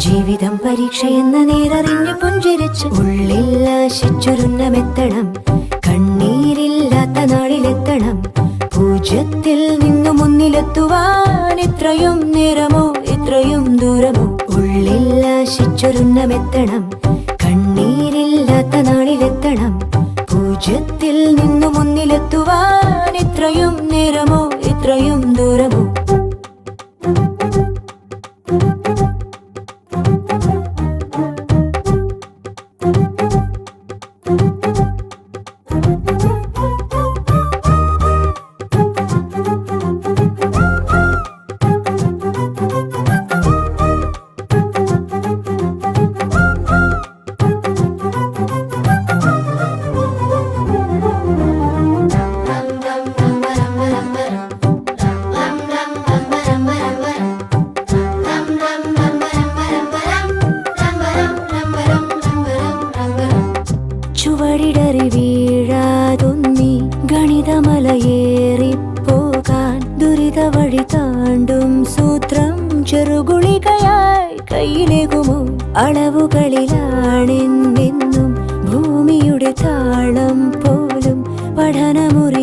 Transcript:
ജീവിതം പരീക്ഷയെന്ന നേരറിഞ്ഞു പുഞ്ചിരിച്ച് ഉള്ളിൽ ആശിച്ചൊരുന്നമെത്തണം. കണ്ണീരില്ലാത്ത നാളിലെത്തണം. പൂജ്യത്തിൽ നിന്നു മുന്നിലെത്തുവാൻ ഇത്രയും നേരമോ ഇത്രയും ദൂരമോ? ഉള്ളിൽ ആശിച്ചൊരുന്നമെത്തണം. കണ്ണീരില്ലാത്ത നാളിലെത്തണം. പൂജ്യത്തിൽ നിന്നു മുന്നിലെത്തുവാൻ ഇത്രയും നേരമോ ഇത്രയും ദൂരമോ? ചുവടിടറി വീഴാതൊന്നി ഗണിതമലയേറിപ്പോകാൻ ദുരിത വഴി താണ്ടും സൂത്രം ചെറുകുളികയായി കയ്യിലേകുമോ? അളവുകളിലാണെന്നെന്നും ഭൂമിയുടെ താളം പോലും പഠനമുറി